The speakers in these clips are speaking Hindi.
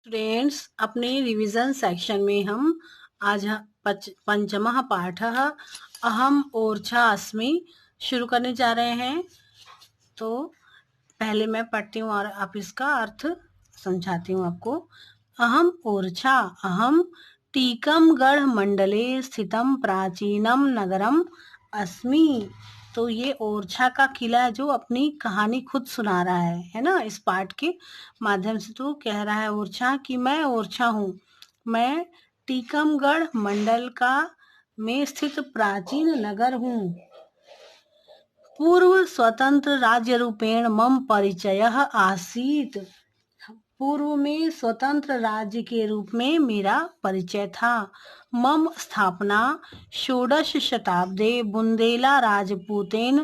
स्टूडेंट्स, अपने रिवीजन सेक्शन में हम आज पंचमः पाठः अहम ओरछा अस्मि शुरू करने जा रहे हैं। तो पहले मैं पढ़ती हूँ और आप इसका अर्थ समझाती हूँ आपको। अहम ओरछा, अहम टीकमगढ़ मंडले स्थितम प्राचीनम नगरम अस्मि। तो ये ओरछा का किला है जो अपनी कहानी खुद सुना रहा है ना, इस पाठ के माध्यम से। तो कह रहा है ओरछा कि मैं ओरछा हूँ, मैं टीकमगढ़ मंडल का में स्थित प्राचीन नगर हूँ। पूर्व स्वतंत्र राज्य रूपेण मम परिचयः आसीत्। पूर्व में स्वतंत्र राज्य के रूप में मेरा परिचय था। मम स्थापना षोडश शताब्दे बुंदेला राजपूतेन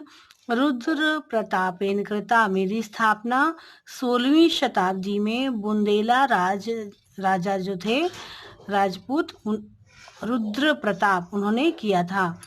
रुद्र प्रतापेन कृता। मेरी स्थापना 16वीं शताब्दी में बुंदेला राजा जो थे राजपूत रुद्र प्रताप, उन्होंने किया था।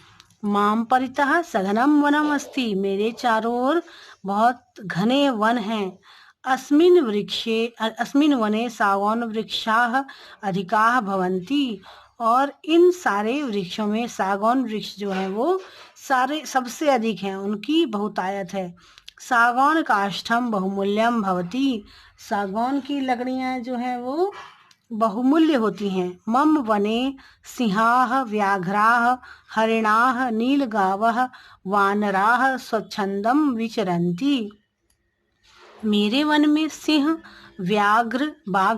माम परितः सघनम वनम अस्ति, मेरे चारों ओर बहुत घने वन हैं। अस्मिन् वने सागौन वृक्षाः अधिकाः भवन्ति, और इन सारे वृक्षों में सागौन वृक्ष जो है वो सारे सबसे अधिक हैं, उनकी बहुतायत है। सागौन काष्ठम बहुमूल्यम भवति, सागौन की लकड़ियां जो हैं वो बहुमूल्य होती हैं। मम वने सिंहाः व्याघ्राः हरिणाः नीलगावः वानराः स्वच्छंदम विचरन्ति। मेरे वन में सिंह, व्याघ्र, बाघ,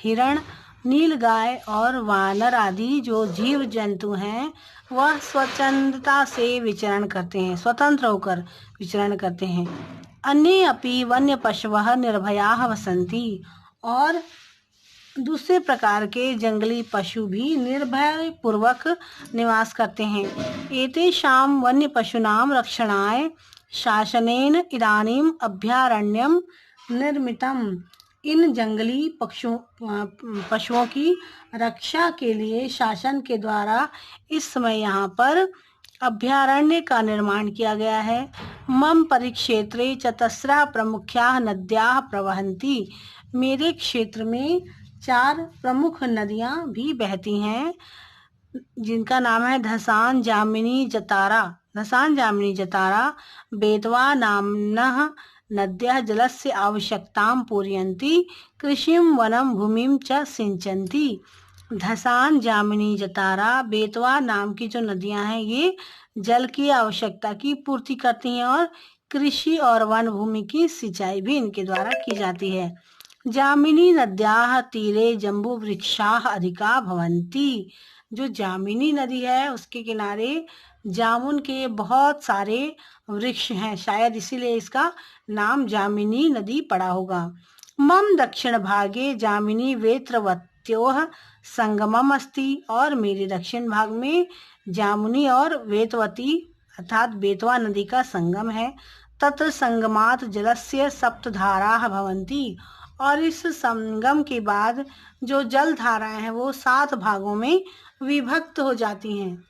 हिरण, नीलगाय और वानर आदि जो जीव जंतु हैं वह स्वच्छंदता से विचरण करते हैं, स्वतंत्र होकर विचरण करते हैं। अन्ये अपि वन्य पशवः निर्भयाः वसन्ति, और दूसरे प्रकार के जंगली पशु भी निर्भय पूर्वक निवास करते हैं। एतेषां वन्य पशूनां रक्षणाय शासनेन इदानीम अभयारण्यम निर्मितम। इन जंगली पशुओं की रक्षा के लिए शासन के द्वारा इस समय यहाँ पर अभयारण्य का निर्माण किया गया है। मम परिक्षेत्रे चतस्रः प्रमुख्याः नद्याः प्रवहन्ति, मेरे क्षेत्र में 4 प्रमुख नदियाँ भी बहती हैं, जिनका नाम है धसान, जामिनी, जतारा। धसान, जामिनी, जतारा बेतवा नाम्नः नद्यः जलस्य आवश्यकतां पूरयन्ति, कृषिं वनं भूमिं च सिंचन्ति। धसान, जामिनी, जतारा, बेतवा नाम की जो नदियां हैं ये जल की आवश्यकता की पूर्ति करती हैं और कृषि और वन भूमि की सिंचाई भी इनके द्वारा की जाती है। जामिनी नद्याः तीरे जम्बू वृक्षाः अधिका भवन्ति, जो जामिनी नदी है उसके किनारे जामुन के बहुत सारे वृक्ष हैं, शायद इसीलिए इसका नाम जामिनी नदी पड़ा होगा। मम दक्षिण भागे जामिनी वेत्रवत्योः संगमम अस्ति, और मेरे दक्षिण भाग में जामुनी और वेतवती अर्थात बेतवा नदी का संगम है। तत्र संगमात जलस्य सप्तधाराः भवन्ति, और इस संगम के बाद जो जल धाराएं हैं वो 7 भागों में विभक्त हो जाती हैं।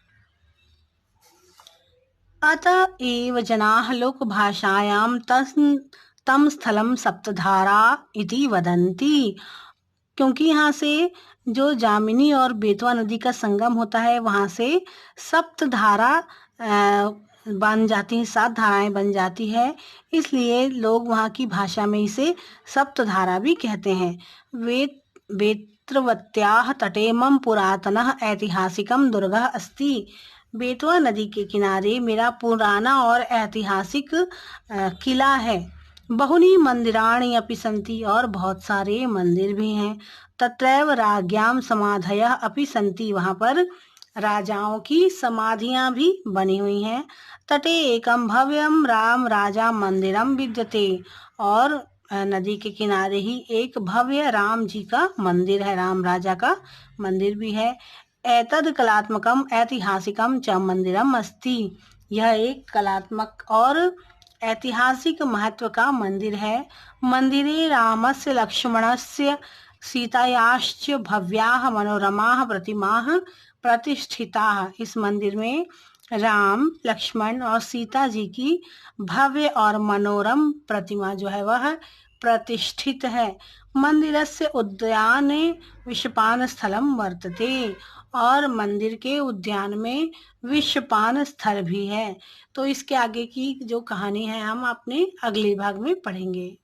अतः एव जनाः लोक भाषायां तम स्थलम सप्तधारा इति वदन्ति, क्योंकि यहाँ से जो जामिनी और बेतवा नदी का संगम होता है वहाँ से सप्तधारा बन जाती है, 7 धाराएं बन जाती है, इसलिए लोग वहाँ की भाषा में इसे सप्तधारा भी कहते हैं। वेत्रवत्याः तटे मम पुरातनः ऐतिहासिकं दुर्गः अस्ति, बेतवा नदी के किनारे मेरा पुराना और ऐतिहासिक किला है। बहुनी मंदिराणि अपि सन्ति, और बहुत सारे मंदिर भी हैं। तत्रैव राज्ञां समाधयः अपि सन्ति, वहाँ पर राजाओं की समाधियां भी बनी हुई हैं। तटे एकम भव्यम राम राजा मंदिरम विद्यते, और नदी के किनारे ही एक भव्य राम जी का मंदिर है, राम राजा का मंदिर भी है। एतद कलात्मकम ऐतिहासिकम च मंदिरम अस्ति, यह एक कलात्मक और ऐतिहासिक महत्व का मंदिर है। मंदिरे रामस्य लक्ष्मणस्य सीतायाश्च भव्याः मनोरमाः प्रतिमाः प्रतिष्ठिताः, इस मंदिर में राम, लक्ष्मण और सीता जी की भव्य और मनोरम प्रतिमा जो है वह प्रतिष्ठित है। मंदिरस्य उद्याने विषपान स्थलम वर्तते, और मंदिर के उद्यान में विषपान स्थल भी है। तो इसके आगे की जो कहानी है हम अपने अगले भाग में पढ़ेंगे।